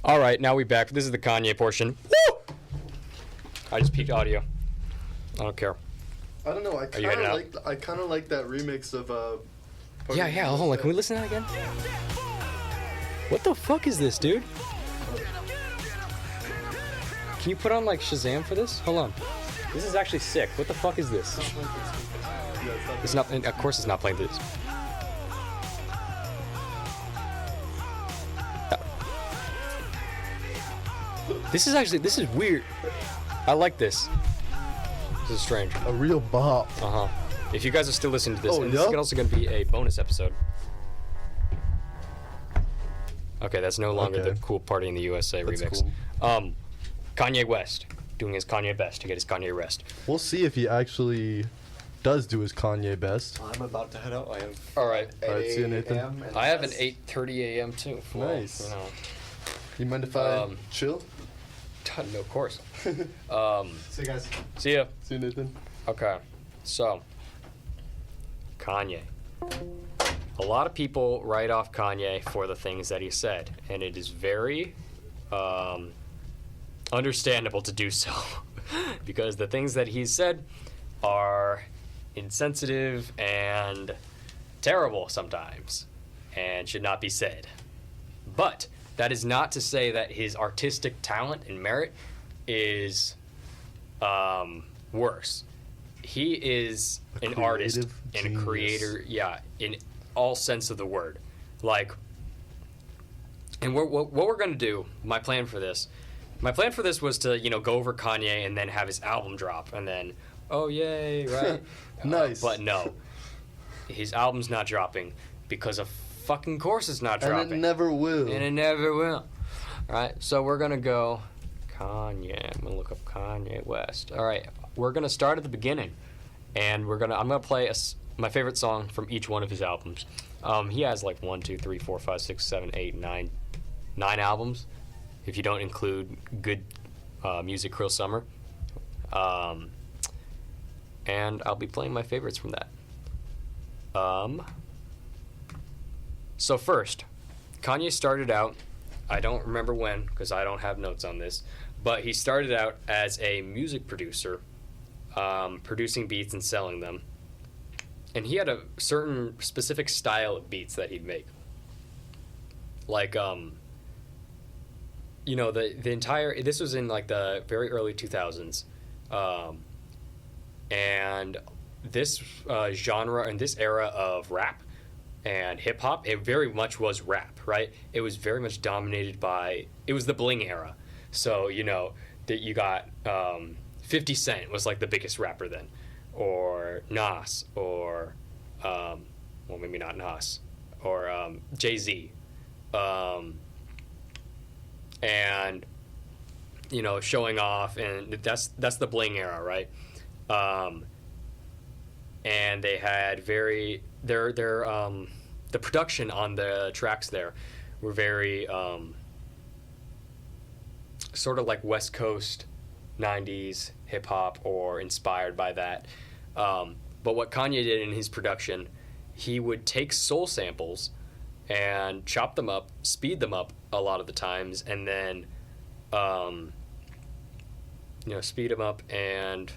All right, now we back. This is the Kanye portion. Woo! I just peaked audio. I don't care. I don't know. I kind of like that remix of. Yeah. Hold on. Can we listen to that again? What the fuck is this, dude? Can you put on like Shazam for this? Hold on. This is actually sick. What the fuck is this? It's not. Of course, it's not playing this. This is weird. I like this. This is strange. A real bop. If you guys are still listening to this, and this is also going to be a bonus episode. Okay, that's no longer the Cool Party in the USA remix. Cool. Kanye West doing his Kanye best to get his Kanye rest. We'll see if he actually does do his Kanye best. I'm about to head out. I have. All right, see you, Nathan. I have an 8:30 a.m. too. Nice. You know. You mind if I chill? No, of course. See you guys. See ya. See you, Nathan. Okay, so Kanye. A lot of people write off Kanye for the things that he said, and it is very understandable to do so, because the things that he said are insensitive and terrible sometimes, and should not be said. But that is not to say that his artistic talent and merit is worse. He is an artist and a creator, in all sense of the word. Like, and what we're gonna do, my plan for this was to, go over Kanye and then have his album drop, and then, oh yay, right? Nice. But no, his album's not dropping because of fucking course it's not dropping. And it never will. All right, so we're gonna go Kanye. I'm gonna look up Kanye West. All right, we're gonna start at the beginning, and I'm gonna play my favorite song from each one of his albums. He has like 1, 2, 3, 4, 5, 6, 7, 8, 9 albums, if you don't include Good Music Cruel Summer. And I'll be playing my favorites from that. So first, Kanye started out, I don't remember when, because I don't have notes on this, but he started out as a music producer, producing beats and selling them. And he had a certain specific style of beats that he'd make. Like, the entire, this was in like the very early 2000s. And this genre and this era of rap and hip hop, it very much was rap, right? It was very much dominated by, it was the bling era. So, that you got 50 Cent was like the biggest rapper then, or Nas, or, well, maybe not Nas, or Jay-Z. And, showing off, and that's the bling era, right? And they had the production on the tracks there were very sort of like West Coast 90s hip hop, or inspired by that. But what Kanye did in his production, he would take soul samples and chop them up, speed them up a lot of the times, and then speed them up and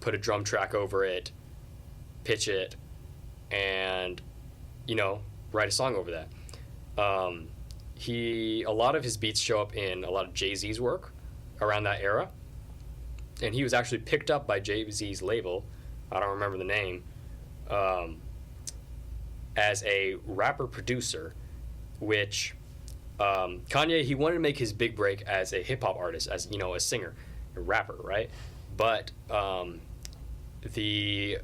put a drum track over it, pitch it, and write a song over that. A lot of his beats show up in a lot of Jay-Z's work around that era, and he was actually picked up by Jay-Z's label, I don't remember the name, as a rapper producer, which Kanye, he wanted to make his big break as a hip-hop artist, as a singer, a rapper, right? But the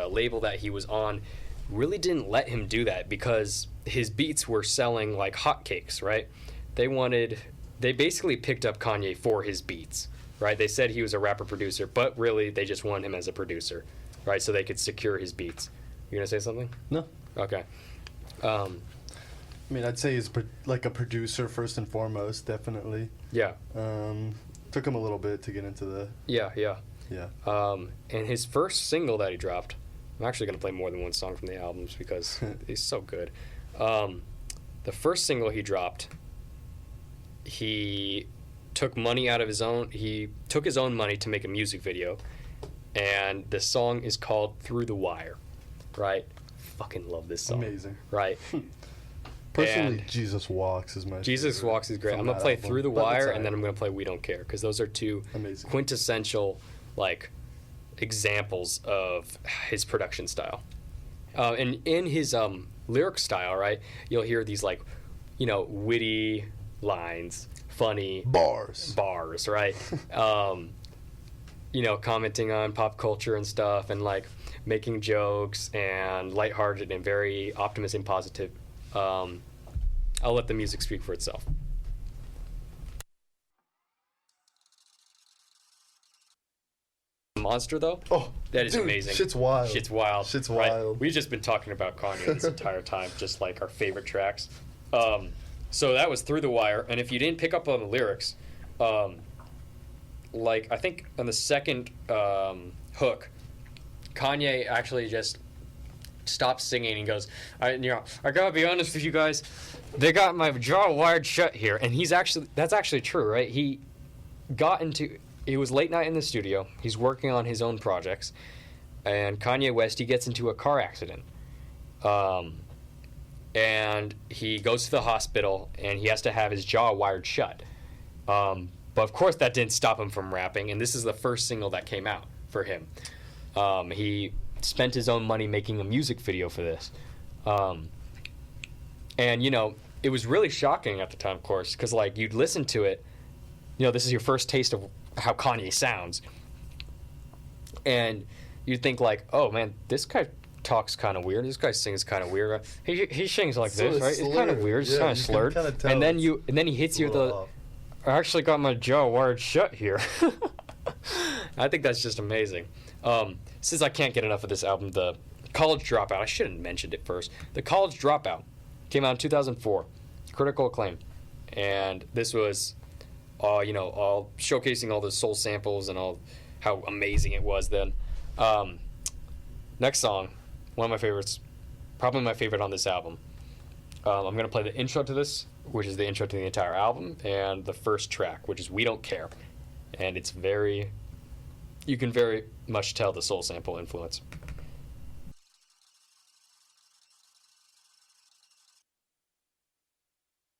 label that he was on really didn't let him do that, because his beats were selling like hotcakes, right? They basically picked up Kanye for his beats, right? They said he was a rapper producer, but really they just wanted him as a producer, right? So they could secure his beats. You gonna say something? No. Okay. I'd say he's like a producer first and foremost, definitely. Yeah. Took him a little bit to get into the... Yeah. Yeah. And his first single that he dropped, I'm actually going to play more than one song from the albums because he's so good. The first single he dropped he took money out of his own. He took his own money to make a music video, and the song is called "Through the Wire." Right? Fucking love this song. Amazing. Right? Personally, And Jesus Walks is my Jesus favorite Walks is great. from I'm gonna that play album. Through the But it's Wire, alright. and then I'm gonna play We Don't Care, because those are two Amazing. quintessential like examples of his production style. And in his lyric style, right, you'll hear these like, witty lines, funny bars. right? Commenting on pop culture and stuff, and like making jokes and lighthearted and very optimistic and positive. I'll let the music speak for itself. Monster though, that is dude, amazing. Shit's wild. Shit's wild. Shit's right? wild. We've just been talking about Kanye this entire time, just like our favorite tracks. So that was Through the Wire, and if you didn't pick up on the lyrics, like I think on the second hook, Kanye actually just stops singing and goes, I gotta be honest with you guys, they got my jaw wired shut here. And that's actually true, right? It was late night in the studio, he's working on his own projects, and Kanye West, he gets into a car accident. And he goes to the hospital, and he has to have his jaw wired shut. But of course that didn't stop him from rapping, and this is the first single that came out for him. He spent his own money making a music video for this. And, it was really shocking at the time, of course, because, like, you'd listen to it, this is your first taste of how Kanye sounds. And you'd think, like, oh, man, this guy talks kind of weird. This guy sings kind of weird. He sings like this, right? It's kind of weird. It's kind of slurred. And then he hits you with I actually got my jaw wired shut here. I think that's just amazing. Since I can't get enough of this album, the College Dropout, I should have mentioned it first. The College Dropout came out in 2004, critical acclaim, and this was, all showcasing all the soul samples and all how amazing it was then. Next song, one of my favorites, probably my favorite on this album. I'm gonna play the intro to this, which is the intro to the entire album, and the first track, which is We Don't Care, and it's you can very much tell the soul sample influence.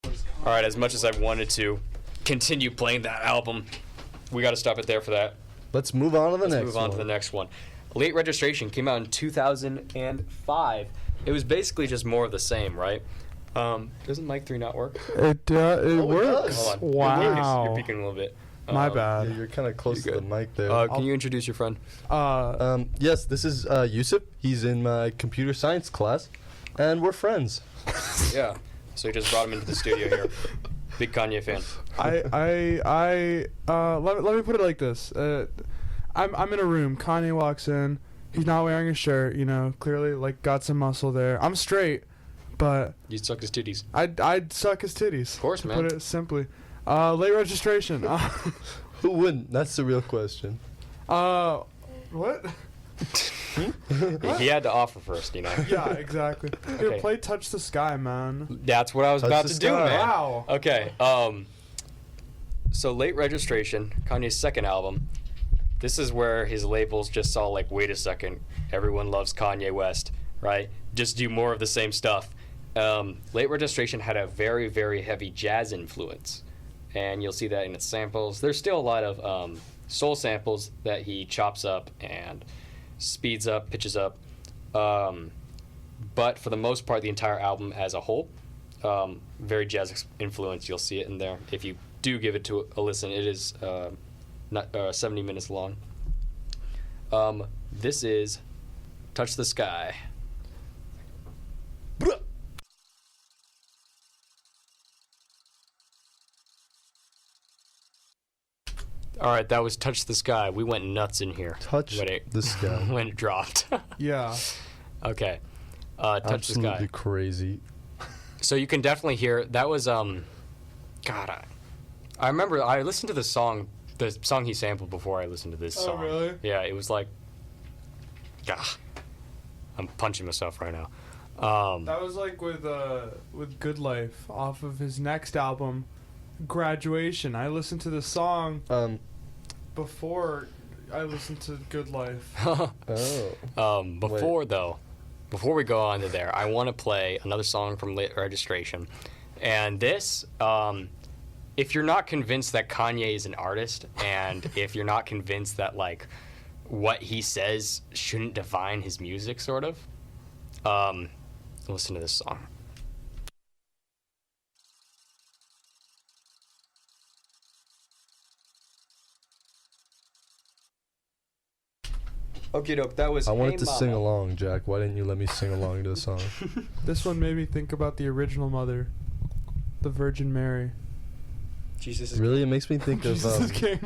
All right, as much as I wanted to continue playing that album, we got to stop it there for that. Let's move on to the next one. Let's move on to the next one. Late Registration came out in 2005. It was basically just more of the same, right? Doesn't Mic 3 not work? It works. Hold on. Wow. You're peeking a little bit. My Yeah, bad. you're kind of close to the mic there. Can you introduce your friend? Yes, this is Yusuf. He's in my computer science class, and we're friends. Yeah. So you just brought him into the studio here. Big Kanye fan. Let me put it like this. I'm in a room. Kanye walks in. He's not wearing a shirt. Clearly like got some muscle there. I'm straight, but You suck his titties. I'd suck his titties. Of course, to man. Put it simply. Late registration. Who wouldn't? That's the real question. What? He had to offer first, Yeah, exactly. Here, Okay. play Touch the Sky, man. That's what I was Touch about the to do, Sky. man. Wow. Okay. So Late Registration, Kanye's second album. This is where his labels just saw like, wait a second, everyone loves Kanye West, right? Just do more of the same stuff. Late Registration had a very, very heavy jazz influence, and you'll see that in its samples. There's still a lot of soul samples that he chops up and speeds up, pitches up. But for the most part, the entire album as a whole, very jazz influence. You'll see it in there. If you do give it a listen, it is not 70 minutes long. This is Touch the Sky. All right, that was Touch the Sky. We went nuts in here. Touch the Sky. When it dropped. Yeah. Okay. Touch the Sky. Absolutely crazy. So you can definitely hear that was God. I remember I listened to the song he sampled before I listened to this song. Oh, really? Yeah, it was like, I'm punching myself right now. That was like with Good Life off of his next album. Graduation. I listened to the song Um. before I listened to Good Life. Oh. Before we go on to there, I want to play another song from Late Registration. And this, if you're not convinced that Kanye is an artist, and if you're not convinced that, like, what he says shouldn't define his music, sort of, listen to this song. Okay, dope. That was. I wanted Hey to sing Mama. along, Jack. Why didn't you let me sing along to the song? This one made me think about the original mother, the Virgin Mary. Jesus is. Really, it makes me think of. Jesus is king.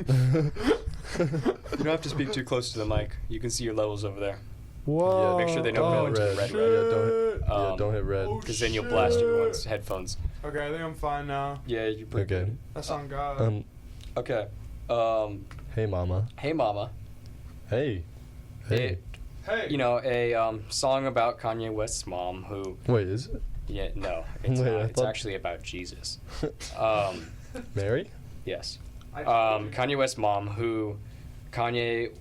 You don't have to speak too close to the mic. You can see your levels over there. Whoa. Make sure they don't go into red. red. Yeah, don't hit red. Because then you'll blast everyone's headphones. Okay, I think I'm fine now. Yeah, you're pretty Okay. good. That's on God. Okay. Hey, mama. Hey Mama. Hey. Hey. Hey. You know, a song about Kanye West's mom who... Wait, is it Yeah, no, it's Wait, not. I It's thought- actually about Jesus. Mary? Yes. Kanye West's mom, who Kanye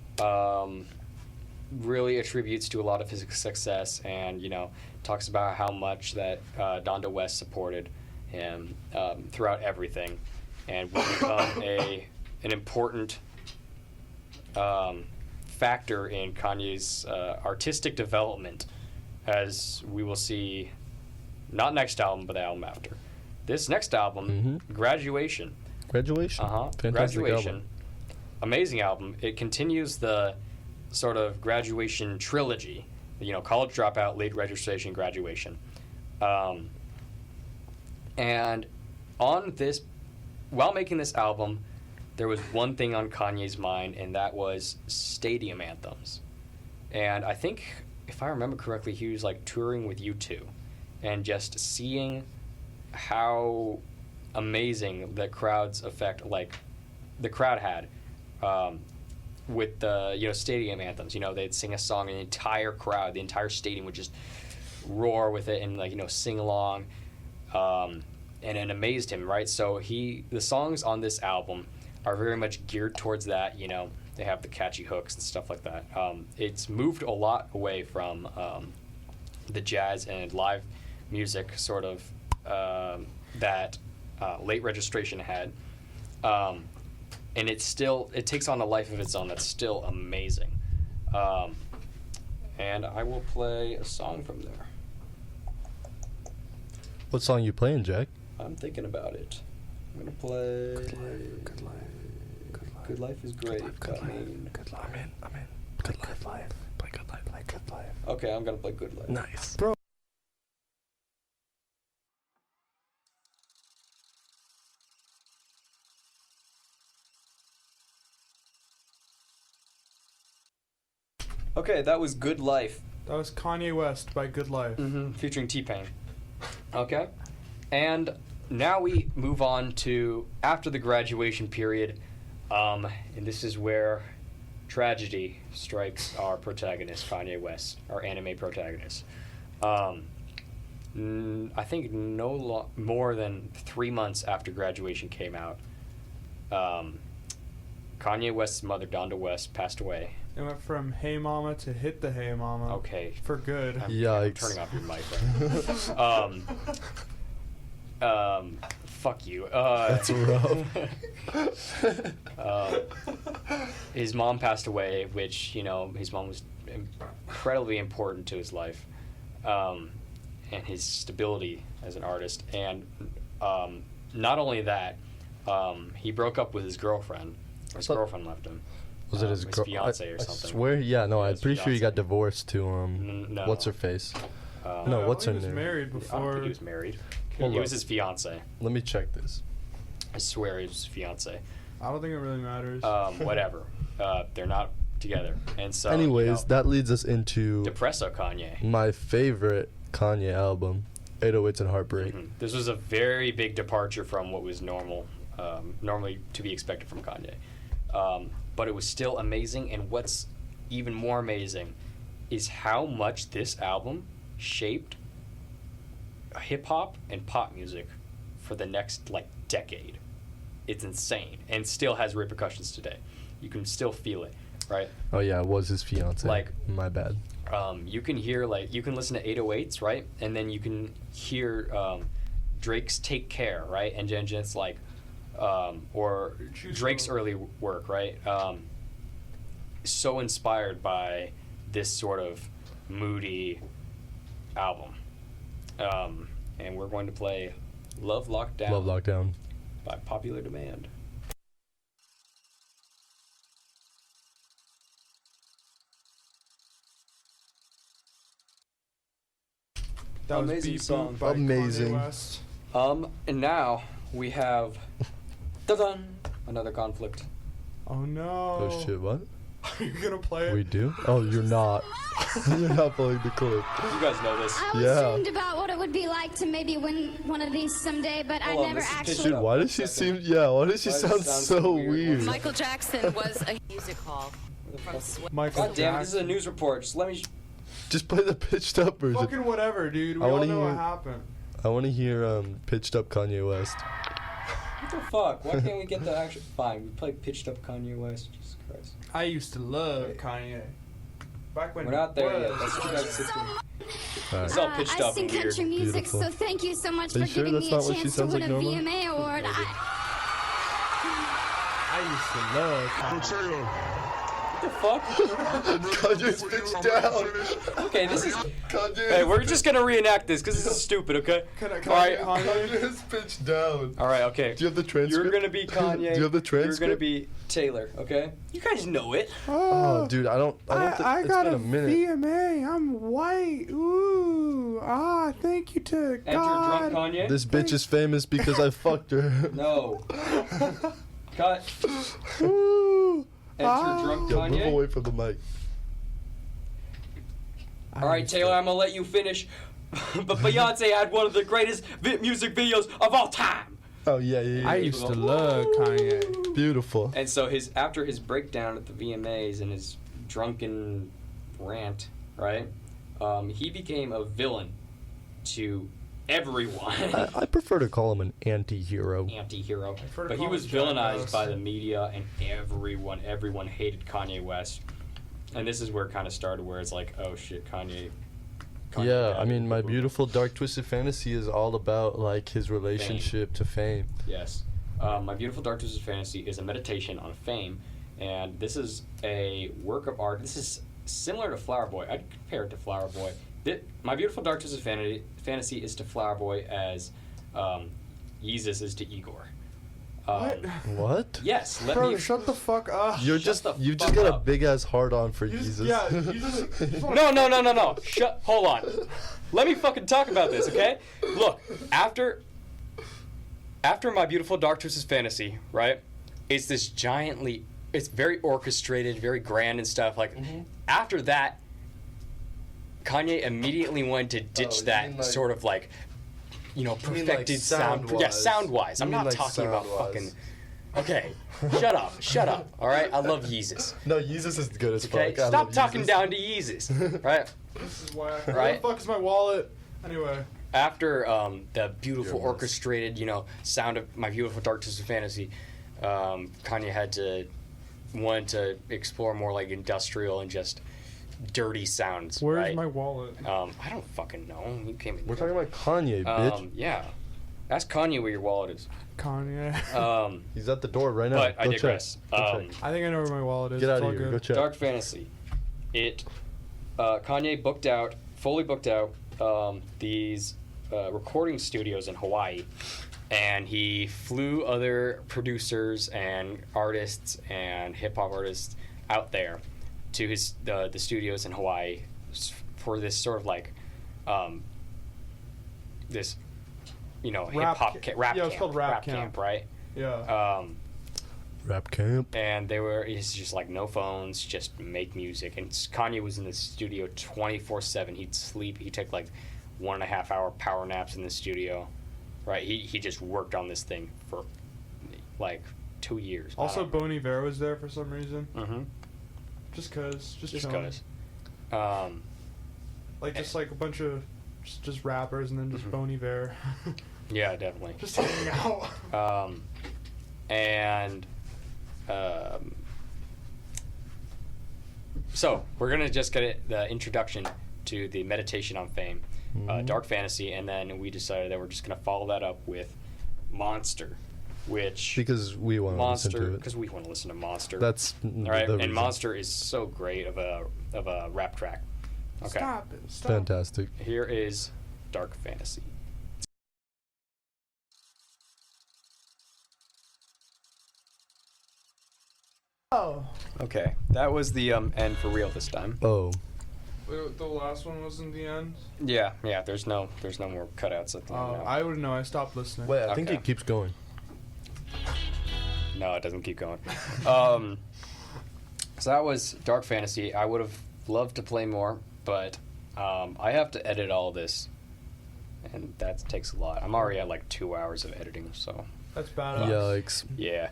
really attributes to a lot of his success, and you know, talks about how much that Donda West supported him throughout everything, and will become an important factor in Kanye's artistic development, as we will see, not next album, but the album after. This next album, Graduation. Graduation. Fantastic Graduation. album. Amazing album. It continues the sort of graduation trilogy. You know, college dropout, late registration, graduation. And on this, while making this album, there was one thing on Kanye's mind, and that was stadium anthems. And I think, if I remember correctly, he was like touring with U2, and just seeing how amazing the crowd's effect, like the crowd had, with the stadium anthems. You know, they'd sing a song, and the entire crowd, the entire stadium would just roar with it and sing along, and it amazed him, right? So the songs on this album are very much geared towards that. You know, they have the catchy hooks and stuff like that. It's moved a lot away from the jazz and live music sort of that Late Registration had, and it takes on a life of its own that's still amazing. And I will play a song from there. What song you playing, Jack? I'm thinking about it. I'm gonna play Good Life. Good Life is great. Good Life. I'm in. Play Good Life. Play Good Life. Play Good Life. Okay, I'm gonna play Good Life. Nice. Bro. Okay, that was Good Life. That was Kanye West by Good Life. Featuring T-Pain. Okay, and now we move on to after the graduation period, and this is where tragedy strikes our protagonist, Kanye West, our anime protagonist. I think more than 3 months after graduation came out, Kanye West's mother, Donda West, passed away. It went from Hey Mama to Hit the Hey Mama. Okay. For good. I'm Yikes. turning off your mic right. Fuck you. That's rough. His mom passed away, which, his mom was incredibly important to his life, and his stability as an artist. And not only that, he broke up with his girlfriend. His girlfriend left him. Was it his fiance or I something? swear, yeah, no, I'm his pretty sure he got fiancé. divorced to No. what's her face? No, No, what's he her was name? married I don't before. think he was married. Hold He up. was his fiance. Let me check this. I swear he was his fiance. I don't think it really matters. Whatever. They're not together. And so, Anyways, that leads us into Depresso Kanye. my favorite Kanye album, 808s and Heartbreak. This was a very big departure from what was normally to be expected from Kanye. But it was still amazing, and what's even more amazing is how much this album shaped hip-hop and pop music for the next, decade. it's insane and still has repercussions today. You can still feel it, right? Oh yeah, it was his fiance. Like, my bad. You can hear, like, you can listen to 808s, right? And then you can hear Drake's Take Care, right? And then just like, or Drake's early work, right? So inspired by this sort of moody album. And we're going to play Love Lockdown. Love Lockdown. By popular demand. That was Amazing Beat song. Boot by Amazing. Kanye West. And now we have dun, another conflict. Oh no. Oh shit, what? Are you gonna play it? We do? Oh, you're not. You're not playing the clip. You guys know this. I was Yeah. dreamed about what it would be like to maybe win one of these someday, but I Hold on, never this is actually. Shut Dude, up why for a does she second. seem? Yeah, why does she Why does it sound sound so so weird? weird? Michael Jackson was a music hall from Sweden. Michael God damn it, this is a Jackson. news report. Just let me. Just play the pitched up version. Fucking whatever, dude. We I all wanna know what hear- happened. I want to hear pitched up Kanye West. What the fuck? Why can't we get the actual. Fine, we play pitched up Kanye West. Jesus Christ. I used to love Kanye. Back when We're not there he yet. was. That's 2016. Alright. It's all pitched I up sing and weird. country music, Beautiful. so thank you so much Are you for sure giving that's me a not what she chance to sounds win like a normally? VMA award. I used to love Kanye. What the fuck? Kanye's pitched down. Okay, this is. Kanye. Hey, we're just gonna reenact this because this is stupid, okay? Can I Alright. Kanye's pitched down. Alright, okay. Do you have the transcript? You're gonna be Kanye. Do you have the You're gonna transcript? be Taylor, okay? You guys know it. Oh, dude, I don't think I it's got been a a minute. VMA. I'm white. Ooh. Thank you to Enter God. drunk Kanye. This bitch is famous because I fucked her. No. Cut. Ooh. Enter drunk Yo, move Kanye. away from the mic. Alright, Taylor, I'm gonna let you finish. But Beyonce had one of the greatest music videos of all time. Oh yeah, yeah, yeah. I used to love Kanye. Beautiful. And so after his breakdown at the VMAs and his drunken rant, right? He became a villain to everyone. I prefer to call him an anti-hero. Anti-hero. prefer to But he call was him Jack villainized Ross. by the media and everyone hated Kanye West. And this is where it kind of started, where it's like, oh shit, Kanye Yeah, bad. I mean, My Beautiful Dark Twisted Fantasy is all about like his relationship to fame. Yes. My Beautiful Dark Twisted Fantasy is a meditation on fame, and this is a work of art. This is similar to Flower Boy. I'd compare it to Flower Boy. My Beautiful Dark Twisted Fantasy is to Flower Boy as yeezus is to Igor. What? What? Yes, let Bro, me. shut the fuck up. You're Shut just the you just fuck got a up. big ass hard on for You just- Jesus. yeah, you just- No. Hold on. Let me fucking talk about this, okay? Look, after My Beautiful Dark Twisted Fantasy, right? It's this it's very orchestrated, very grand and stuff. Like, after that, Kanye immediately wanted to ditch Oh, you that mean like- sort of like, mean like perfected sound. sound-wise? Yeah, sound-wise. You I'm mean not like talking about sound-wise? fucking. Okay, shut up. All right, I love Yeezus. No, Jesus is good as Okay, fuck. I stop love talking Jesus. down to Yeezus. Right. This is why. Right. Where the fuck is my wallet? Anyway. After the beautiful Your mess. orchestrated, sound of My Beautiful Dark Twisted Fantasy, Kanye wanted to explore more like industrial and just dirty sounds. Where's right? my wallet? I don't fucking know. You came in. We're talking about Kanye, bitch. Yeah. Ask Kanye where your wallet is. Kanye. He's at the door right now. But I Go digress. check. Go check. I think I know where my wallet is. Get It's out all of here. good. Go check. Dark Fantasy. Kanye fully booked out these recording studios in Hawaii, and he flew other producers and artists and hip hop artists out there to the studios in Hawaii for this sort of like this hip hop rap yeah, camp, it's called rap camp. right? Yeah. Rap camp. And it's just like no phones, just make music. And Kanye was in the studio 24/7. He'd sleep. He'd take like 1.5 hour power naps in the studio, right? He just worked on this thing for like 2 years. Also, Bon Iver was there for some reason. Mm-hmm. Just cause. Just Because. chilling. Just like a bunch of just rappers and then just Mhm. Bon Iver. Yeah, definitely. Just hanging out. And so we're gonna just get the introduction to the meditation on fame, dark fantasy, and then we decided that we're just gonna follow that up with Monster, which Because we want to listen to it. because we want to listen to Monster. That's all right. the And reason. Monster is so great of a rap track. Okay, Stop it. Stop. Fantastic. here is dark fantasy. Oh. Okay, that was the end for real this time. Oh. Wait, the last one was in the end? Yeah. There's no more cutouts at the end. Oh, now. I wouldn't know. I stopped listening. Wait, I think Okay. it keeps going. No, it doesn't keep going. So that was dark fantasy. I would have loved to play more, but I have to edit all this, and that takes a lot. I'm already at like 2 hours of editing, so That's badass. Yikes. yeah,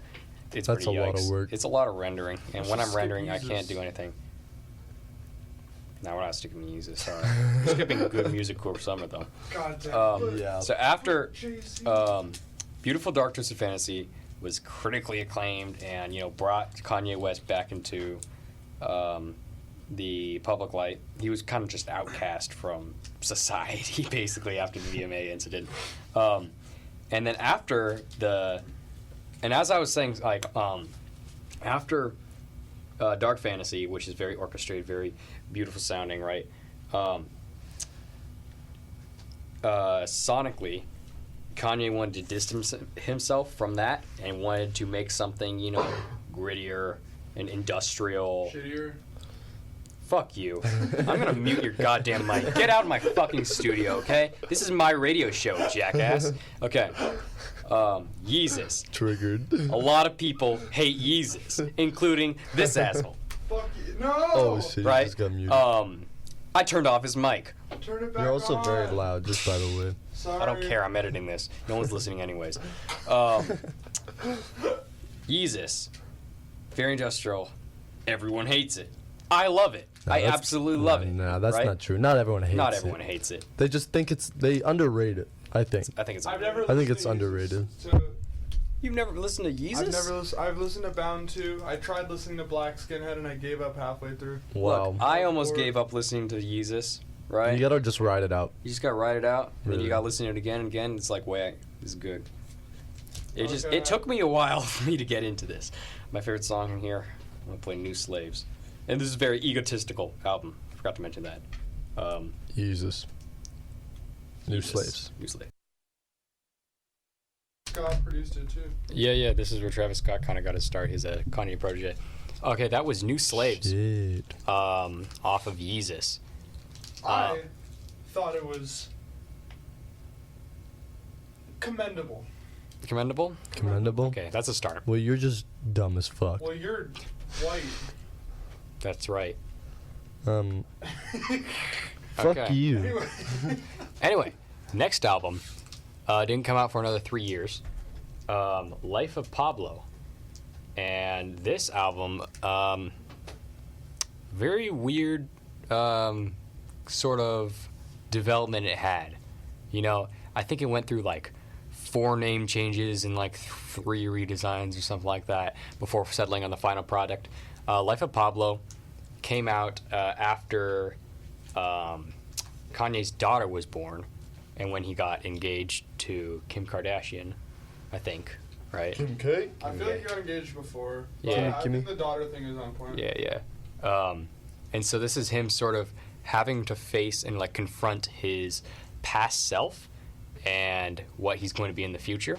it's That's pretty a lot of yikes. work. It's a lot of rendering, and Let's when I'm just skip rendering, I yeezus. can't do anything. No, we're not skipping yeezus. Sorry, we're skipping good music for summer though. God damn. Yeah. So after JC. Beautiful Dark Twisted Fantasy was critically acclaimed and, brought Kanye West back into the public light. He was kind of just outcast from society, basically, after the VMA incident. And then after and as I was saying, like, after Dark Fantasy, which is very orchestrated, very beautiful sounding, right? Sonically, Kanye wanted to distance himself from that and wanted to make something, grittier and industrial. Shittier. Fuck you. I'm gonna mute your goddamn mic. Get out of my fucking studio, okay? This is my radio show, jackass. Okay. Yeezus. Triggered. A lot of people hate Yeezus, including this asshole, Fuck you. No! Oh shit, right? you just got muted. I turned off his mic. Turn it back You're also on. very loud, just by the way. Sorry. I don't care. I'm editing this. No one's listening anyways. Yeezus. Very industrial. Everyone hates it. I love it. Nah, I that's- absolutely love it. Nah, that's right? not true. Not everyone hates it. Not everyone hates it. They just think they underrate it. I think. I think it's. I've never I think listened it's to underrated. Yeezus, so You've never listened to Yeezus? I've listened to Bound 2. I tried listening to Black Skinhead and I gave up halfway through. Wow. Look, I almost gave up listening to Yeezus. Right. You gotta just ride it out. You just gotta write it out, and then Really. you gotta listen to it again and again. It's like, wait, this is good. Okay. It took me a while for me to get into this. My favorite song in here, I'm gonna play "New Slaves," and this is a very egotistical album. Forgot to mention that. Jesus. New Yeezus. slaves. New Slaves. Scott produced it too. Yeah. This is where Travis Scott kind of got his start. He's a Kanye protege. Okay, that was "New Slaves," Shit. off of Yeezus. I thought it was commendable. Commendable. Commendable. Okay, that's a start. Well, you're just dumb as fuck. Well, you're white. That's right. Fuck Okay. you. Anyway. Anyway, next album didn't come out for another 3 years. Life of Pablo, and this album, very weird sort of development it had. I think it went through like 4 name changes and like 3 redesigns or something like that before settling on the final product. Life of Pablo came out after Kanye's daughter was born, and when he got engaged to Kim Kardashian, I think, right? Kim K? I feel like you got engaged before. But Yeah. I think the daughter thing is on point. Yeah. And so this is him sort of having to face and like confront his past self and what he's going to be in the future.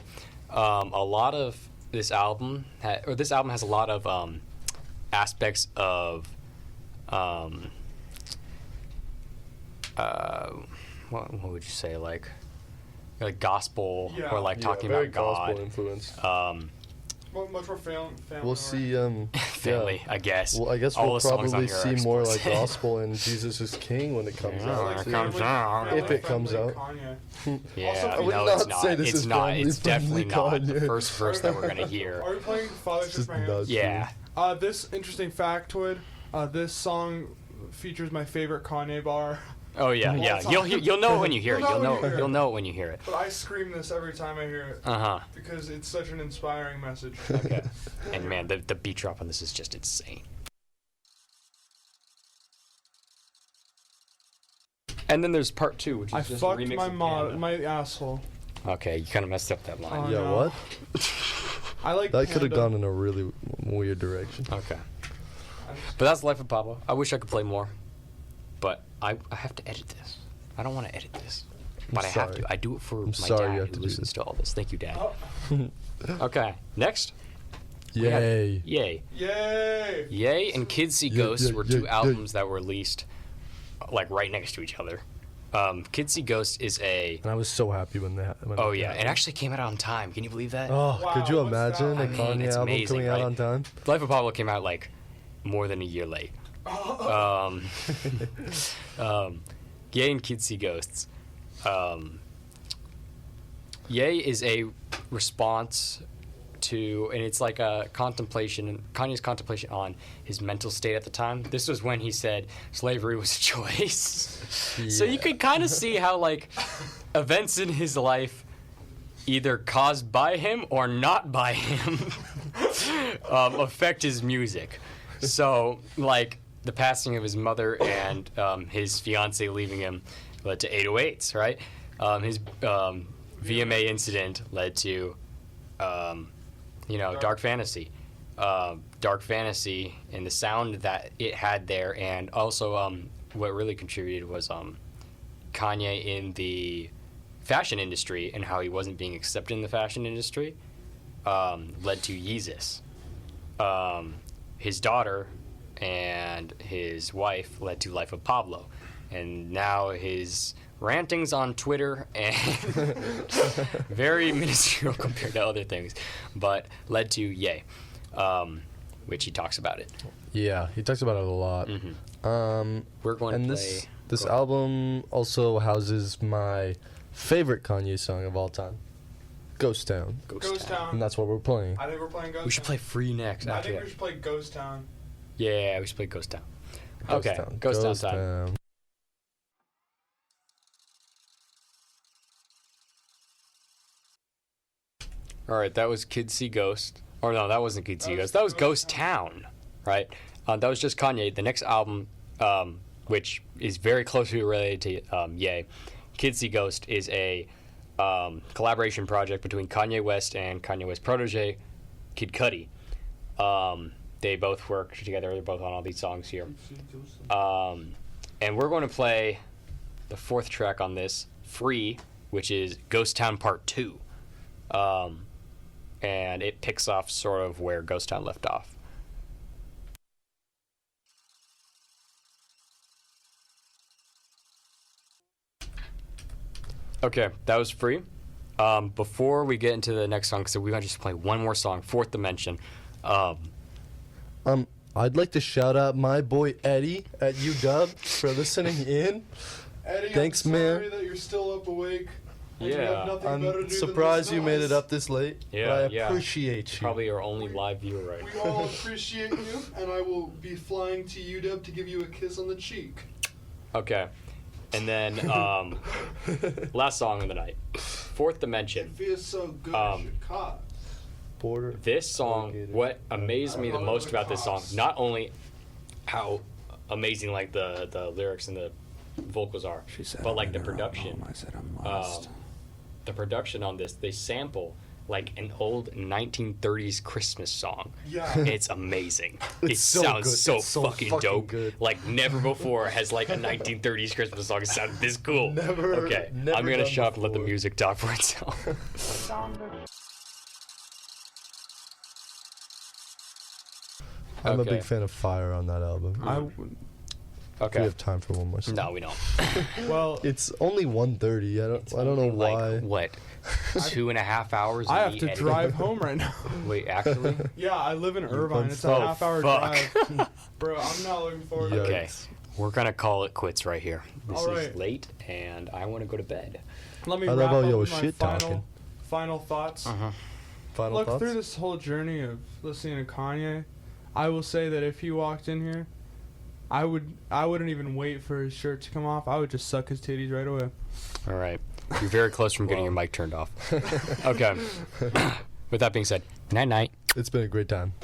A lot of this album, this album has a lot of aspects of what would you say, like gospel, Yeah. or like talking very about God, gospel influence. Well, much more family. We'll see. family, I guess. Well, I guess All we'll the songs on probably here are see more like explicit. gospel and Jesus is King when it comes Yeah, out. when it too. comes out. If it comes out. Yeah, Also, I would no, not it's not. say this It's is not. family It's definitely friendly not. The Kanye. first verse that we're gonna hear. Are we playing Father It's Shift just My Hands? nuts. Yeah. This interesting factoid. This song features my favorite Kanye bar. Oh yeah, All yeah. time. You'll know it when you hear it. You'll know when you hear it. You'll know it when you hear it. But I scream this every time I hear it because it's such an inspiring message. Okay. And man, the beat drop on this is just insane. And then there's part 2, which is I just a fucked remix my of mod, Panda. my asshole. Okay, you kind of messed up that line. Yeah, no. what? I like That could have Panda. gone in a really weird direction. Okay. But that's Life of Pablo. I wish I could play more, but I have to edit this. I don't want to edit this, but I have sorry. to. I do it for my sorry you dad have to who do listens to all this. Thank you, Dad. Oh. Okay, next. we have Yay. Yay. Yay! Yay and Kids See Yeah, Ghosts yeah, were yeah, two yeah. albums that were released like right next to each other. Kids See Ghosts is a... And I was so happy when that. Oh yeah, it actually came out on time. Can you believe that? Oh, Wow, could you what's imagine that? a I mean, Kanye it's album amazing, coming out right? on time? Life of Pablo came out like more than a year late. Yay and Kids See Ghosts. Yay is a response to, and it's like a contemplation, Kanye's contemplation on his mental state at the time. This was when he said slavery was a choice. So you could kind of see how like events in his life, either caused by him or not by him, affect his music. So like the passing of his mother and his fiance leaving him led to 808s, right? His VMA incident led to Dark Fantasy. Dark Fantasy and the sound that it had there, and also what really contributed was Kanye in the fashion industry and how he wasn't being accepted in the fashion industry, led to Yeezus. His daughter and his wife led to Life of Pablo. And now his rantings on Twitter and very minuscule compared to other things, but led to Yay, which he talks about it. Yeah, he talks about it a lot. We're going to And play. this album also houses my favorite Kanye song of all time, Ghost Town. Ghost Town. And that's what we're playing. I think we're playing Ghost We should Town. play Free next. I After think that. we should play Ghost Town. Yeah, we should play Ghost Town. Ghost Okay, Town. Ghost Town time. Town. All right, that was Kids See Ghost. Or no, that wasn't Kids See Ghost. That was Ghost Town, right? That was just Kanye. The next album, which is very closely related to Yay, Kids See Ghost, is a collaboration project between Kanye West and Kanye West protege, Kid Cudi. They both work together. They're both on all these songs here. And we're going to play the fourth track on this, Free, which is Ghost Town Part 2. And it picks off sort of where Ghost Town left off. Okay, that was Free. Before we get into the next song, so we're going to just play one more song, Fourth Dimension. I'd like to shout out my boy Eddie at UW for listening in. Eddie, Thanks, I'm sorry man. that you're still up awake. And you Yeah. have nothing better to I'm do surprised than you listen made to it us. up this late. Yeah, but I yeah. appreciate you. Probably our only live viewer right We all appreciate you, and I will be flying to UW to give you a kiss on the cheek. Okay. And then, last song of the night, Fourth Dimension. It feels so good. Um, I should cough. Border. This song, what amazed me the most about this song, not only how amazing like the lyrics and the vocals are, but like the production. I said I'm lost. The production on this, they sample like an old 1930s Christmas song. Yeah. It's amazing. It It's so sounds good. so, It's so fucking fucking dope. good. Like never before has like a 1930s Christmas song sounded this cool. Never- Okay, never I'm gonna done shut up and let the before. music talk for itself. I'm a Okay. big fan of Fire on that album. We Okay. have time for one more song. No, we don't. Well, It's only 1:30. I don't know why. Like, what? 2.5 hours? I of have me to editing? drive home right now. Wait, actually? Yeah, I live in Irvine. It's a Oh, half-hour fuck. drive. Bro, I'm not looking forward to Yeah. it. Okay. We're gonna call it quits right here. This All is right. love and I want to go to bed. Let me I wrap love how up yo with my shit final, talking. final thoughts. Final Look, thoughts? through this whole journey of listening to Kanye, I will say that if he walked in here, I wouldn't even wait for his shirt to come off. I would just suck his titties right away. All right. You're very close from getting your mic turned off. Okay. With that being said, night-night. It's been a great time.